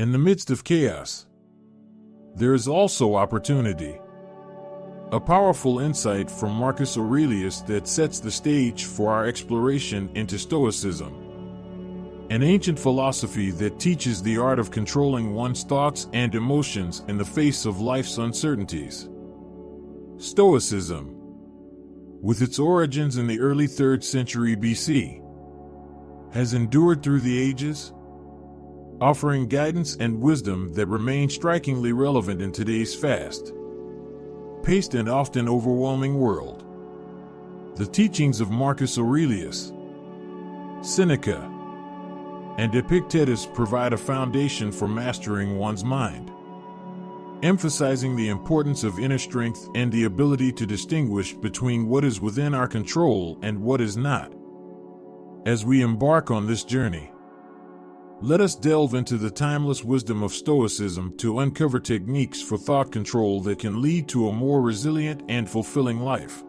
In the midst of chaos, there is also opportunity. A powerful insight from Marcus Aurelius that sets the stage for our exploration into Stoicism, an ancient philosophy that teaches the art of controlling one's thoughts and emotions in the face of life's uncertainties. Stoicism, with its origins in the early 3rd century BC, has endured through the ages, offering guidance and wisdom that remain strikingly relevant in today's fast-paced and often overwhelming world. The teachings of Marcus Aurelius, Seneca, and Epictetus provide a foundation for mastering one's mind, emphasizing the importance of inner strength and the ability to distinguish between what is within our control and what is not. As we embark on this journey, let us delve into the timeless wisdom of Stoicism to uncover techniques for thought control that can lead to a more resilient and fulfilling life.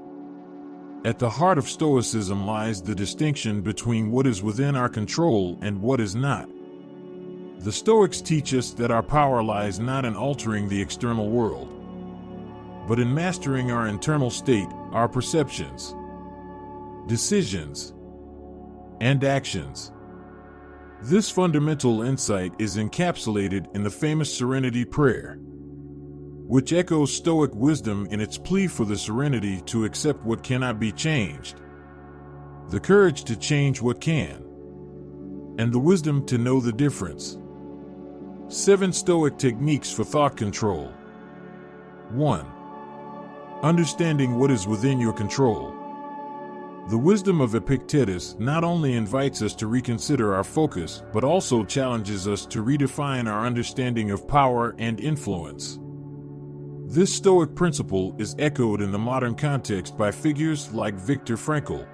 At the heart of Stoicism lies the distinction between what is within our control and what is not. The Stoics teach us that our power lies not in altering the external world, but in mastering our internal state, our perceptions, decisions, and actions. This fundamental insight is encapsulated in the famous Serenity Prayer, which echoes Stoic wisdom in its plea for the serenity to accept what cannot be changed, the courage to change what can, and the wisdom to know the difference. 7 Stoic techniques for thought control. 1. Understanding what is within your control. The wisdom of Epictetus not only invites us to reconsider our focus, but also challenges us to redefine our understanding of power and influence. This Stoic principle is echoed in the modern context by figures like Viktor Frankl,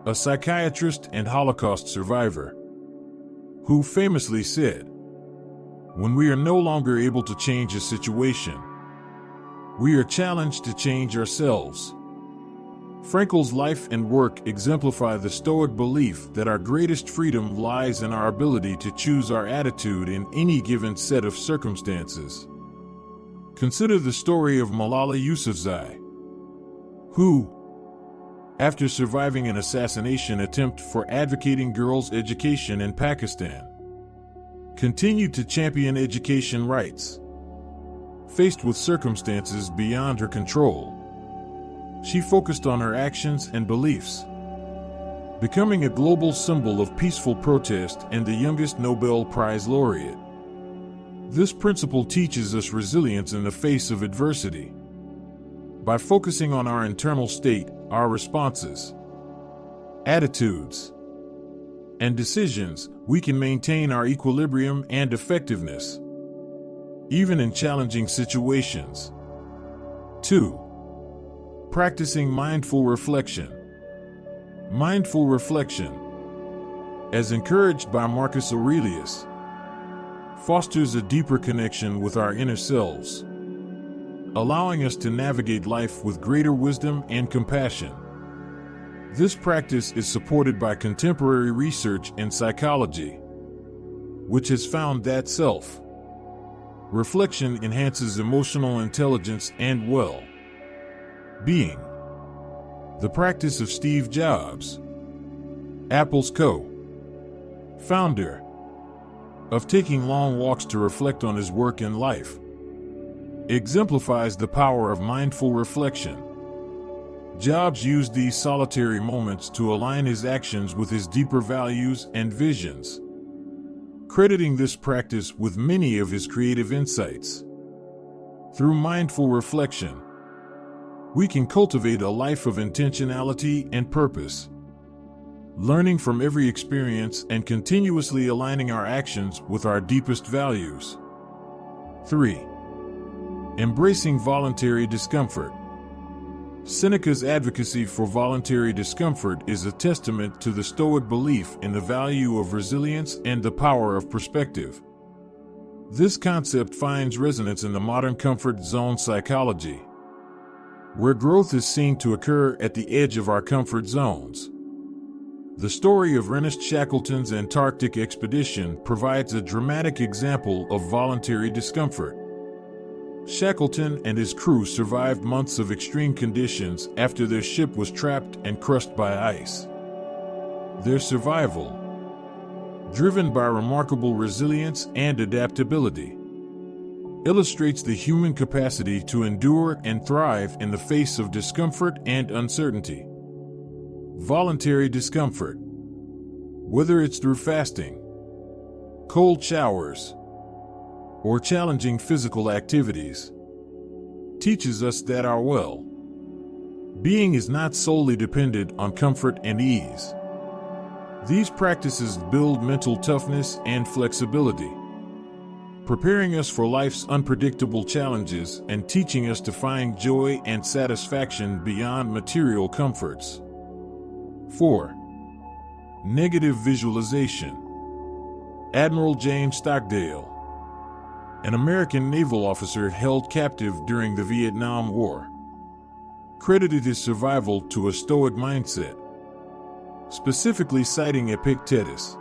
a psychiatrist and Holocaust survivor, who famously said, "When we are no longer able to change a situation, we are challenged to change ourselves." Frankl's life and work exemplify the Stoic belief that our greatest freedom lies in our ability to choose our attitude in any given set of circumstances. Consider the story of Malala Yousafzai, who, after surviving an assassination attempt for advocating girls' education in Pakistan, continued to champion education rights. Faced with circumstances beyond her control, she focused on her actions and beliefs, becoming a global symbol of peaceful protest and the youngest Nobel Prize laureate. This principle teaches us resilience in the face of adversity. By focusing on our internal state, our responses, attitudes, and decisions, we can maintain our equilibrium and effectiveness, even in challenging situations. 2. Practicing mindful reflection. Mindful reflection, as encouraged by Marcus Aurelius, fosters a deeper connection with our inner selves, allowing us to navigate life with greater wisdom and compassion. This practice is supported by contemporary research in psychology, which has found that self-reflection enhances emotional intelligence and well-being. The practice of Steve Jobs, Apple's co-founder, of taking long walks to reflect on his work and life, exemplifies the power of mindful reflection. Jobs used these solitary moments to align his actions with his deeper values and visions, crediting this practice with many of his creative insights. Through mindful reflection, we can cultivate a life of intentionality and purpose, learning from every experience and continuously aligning our actions with our deepest values. 3. Embracing voluntary discomfort. Seneca's advocacy for voluntary discomfort is a testament to the Stoic belief in the value of resilience and the power of perspective. This concept finds resonance in the modern comfort zone psychology, where growth is seen to occur at the edge of our comfort zones. The story of Ernest Shackleton's Antarctic expedition provides a dramatic example of voluntary discomfort. Shackleton and his crew survived months of extreme conditions after their ship was trapped and crushed by ice. Their survival, driven by remarkable resilience and adaptability, illustrates the human capacity to endure and thrive in the face of discomfort and uncertainty. Voluntary discomfort, whether it's through fasting, cold showers, or challenging physical activities, teaches us that our well-being is not solely dependent on comfort and ease. These practices build mental toughness and flexibility, preparing us for life's unpredictable challenges and teaching us to find joy and satisfaction beyond material comforts. 4. Negative visualization. Admiral James Stockdale, an American naval officer held captive during the Vietnam War, credited his survival to a Stoic mindset, specifically citing Epictetus.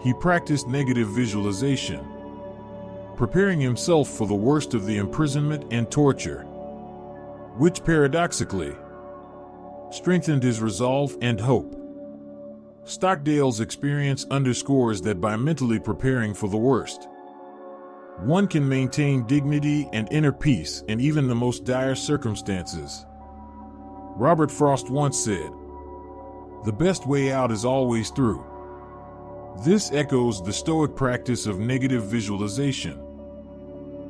He practiced negative visualization, preparing himself for the worst of the imprisonment and torture, which paradoxically strengthened his resolve and hope. Stockdale's experience underscores that by mentally preparing for the worst, one can maintain dignity and inner peace in even the most dire circumstances. Robert Frost once said, "The best way out is always through." This echoes the Stoic practice of negative visualization,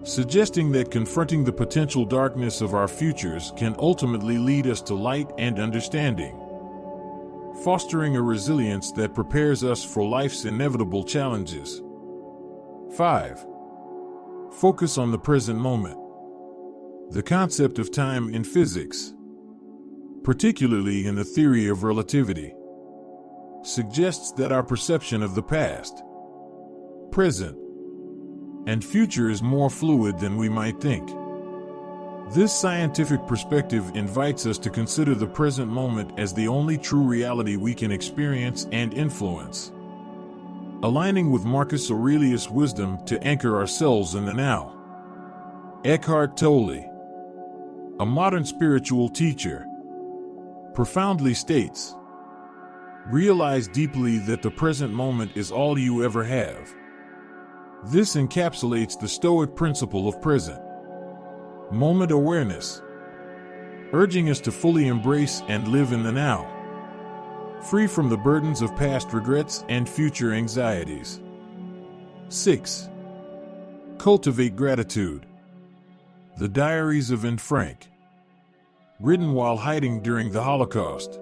suggesting that confronting the potential darkness of our futures can ultimately lead us to light and understanding, fostering a resilience that prepares us for life's inevitable challenges. 5. Focus on the present moment. The concept of time in physics, particularly in the theory of relativity, suggests that our perception of the past, present, and future is more fluid than we might think. This scientific perspective invites us to consider the present moment as the only true reality we can experience and influence, aligning with Marcus Aurelius' wisdom to anchor ourselves in the now. Eckhart Tolle, a modern spiritual teacher, profoundly states, "Realize deeply that the present moment is all you ever have." This encapsulates the Stoic principle of present moment awareness, urging us to fully embrace and live in the now, free from the burdens of past regrets and future anxieties. 6. Cultivate gratitude. The Diaries of Anne Frank, written while hiding during the Holocaust,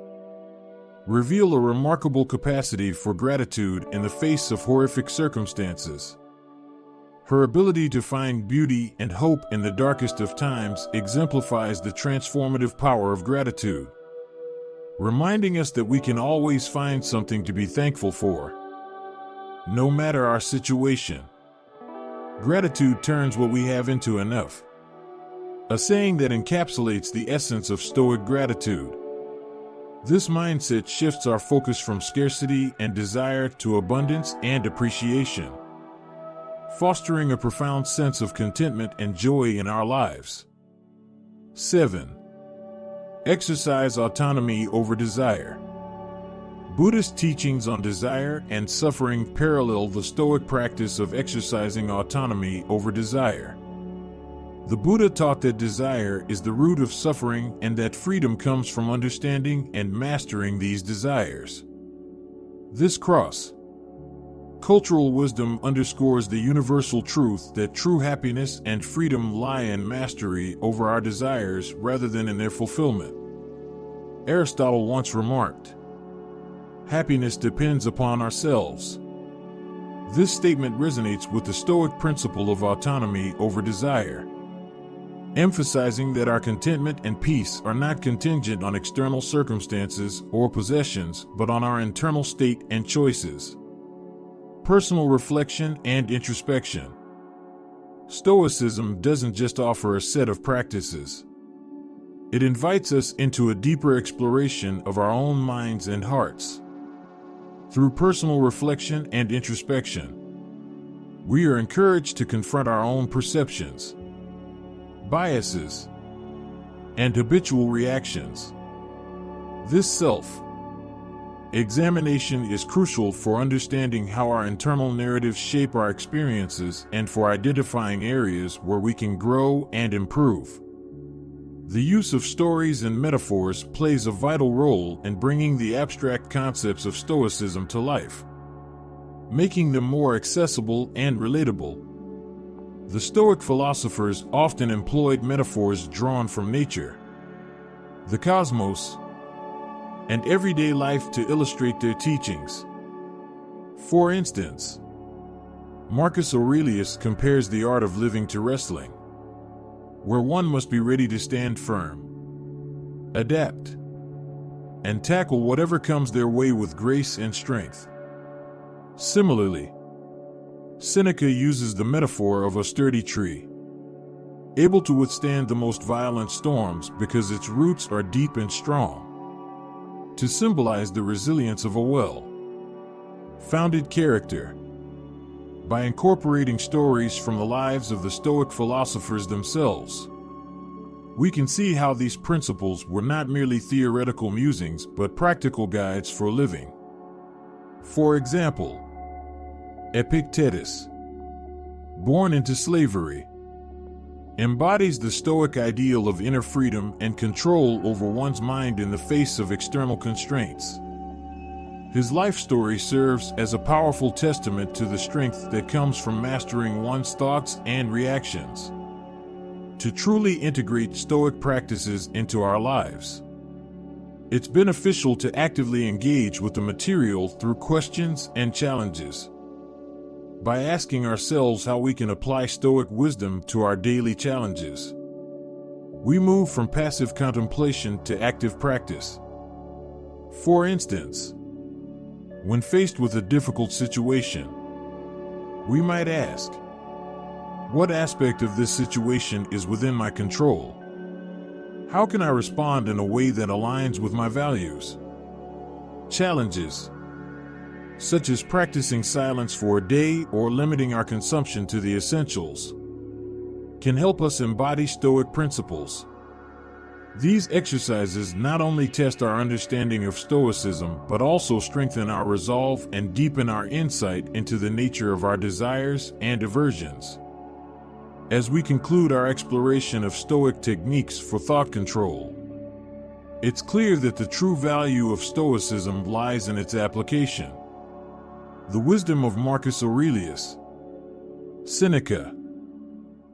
reveal a remarkable capacity for gratitude in the face of horrific circumstances. Her ability to find beauty and hope in the darkest of times exemplifies the transformative power of gratitude, reminding us that we can always find something to be thankful for, no matter our situation. Gratitude turns what we have into enough, a saying that encapsulates the essence of Stoic gratitude. This mindset shifts our focus from scarcity and desire to abundance and appreciation, fostering a profound sense of contentment and joy in our lives. 7. Exercise autonomy over desire. Buddhist teachings on desire and suffering parallel the Stoic practice of exercising autonomy over desire. The Buddha taught that desire is the root of suffering and that freedom comes from understanding and mastering these desires. This cross-cultural wisdom underscores the universal truth that true happiness and freedom lie in mastery over our desires rather than in their fulfillment. Aristotle once remarked, "Happiness depends upon ourselves." This statement resonates with the Stoic principle of autonomy over desire, emphasizing that our contentment and peace are not contingent on external circumstances or possessions, but on our internal state and choices. Personal reflection and introspection. Stoicism doesn't just offer a set of practices. It invites us into a deeper exploration of our own minds and hearts, Through personal reflection and introspection, we are encouraged to confront our own perceptions, biases, and habitual reactions. This self-examination is crucial for understanding how our internal narratives shape our experiences and for identifying areas where we can grow and improve. The use of stories and metaphors plays a vital role in bringing the abstract concepts of Stoicism to life, making them more accessible and relatable. The Stoic philosophers often employed metaphors drawn from nature, the cosmos, and everyday life to illustrate their teachings. For instance, Marcus Aurelius compares the art of living to wrestling, where one must be ready to stand firm, adapt, and tackle whatever comes their way with grace and strength. Similarly, Seneca uses the metaphor of a sturdy tree, able to withstand the most violent storms because its roots are deep and strong, to symbolize the resilience of a well-founded character. By incorporating stories from the lives of the Stoic philosophers themselves, we can see how these principles were not merely theoretical musings but practical guides for living. For example, Epictetus, born into slavery, embodies the Stoic ideal of inner freedom and control over one's mind in the face of external constraints. His life story serves as a powerful testament to the strength that comes from mastering one's thoughts and reactions. To truly integrate Stoic practices into our lives, it's beneficial to actively engage with the material through questions and challenges. By asking ourselves how we can apply Stoic wisdom to our daily challenges, we move from passive contemplation to active practice. For instance, when faced with a difficult situation, we might ask, what aspect of this situation is within my control? How can I respond in a way that aligns with my values? Challenges, such as practicing silence for a day or limiting our consumption to the essentials, can help us embody Stoic principles. These exercises not only test our understanding of Stoicism but also strengthen our resolve and deepen our insight into the nature of our desires and aversions. As we conclude our exploration of Stoic techniques for thought control, it's clear that the true value of Stoicism lies in its application. The wisdom of Marcus Aurelius, Seneca,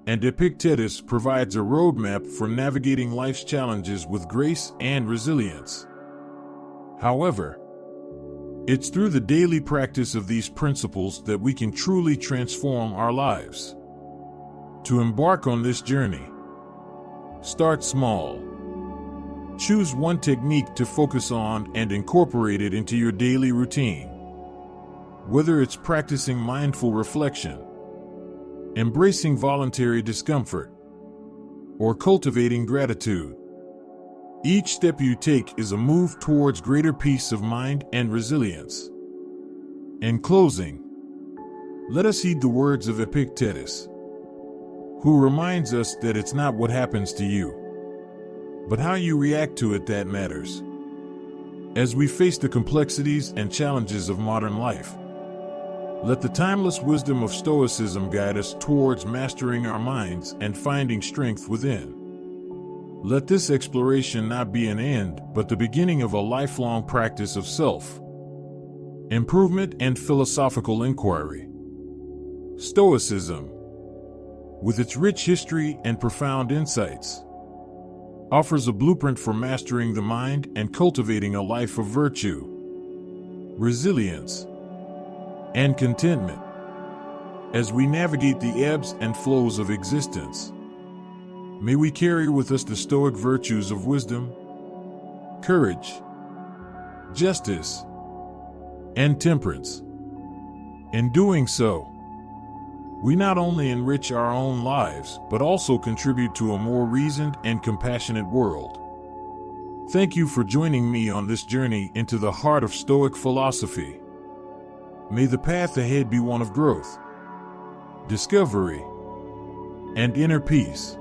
and Epictetus provides a roadmap for navigating life's challenges with grace and resilience. However, it's through the daily practice of these principles that we can truly transform our lives. To embark on this journey, start small. Choose one technique to focus on and incorporate it into your daily routine. Whether it's practicing mindful reflection, embracing voluntary discomfort, or cultivating gratitude, each step you take is a move towards greater peace of mind and resilience. In closing, let us heed the words of Epictetus, who reminds us that it's not what happens to you, but how you react to it that matters. As we face the complexities and challenges of modern life, let the timeless wisdom of Stoicism guide us towards mastering our minds and finding strength within. Let this exploration not be an end, but the beginning of a lifelong practice of self-improvement and philosophical inquiry. Stoicism, with its rich history and profound insights, offers a blueprint for mastering the mind and cultivating a life of virtue, resilience, and contentment. As we navigate the ebbs and flows of existence, may we carry with us the Stoic virtues of wisdom, courage, justice, and temperance. In doing so, we not only enrich our own lives, but also contribute to a more reasoned and compassionate world. Thank you for joining me on this journey into the heart of Stoic philosophy. May the path ahead be one of growth, discovery, and inner peace.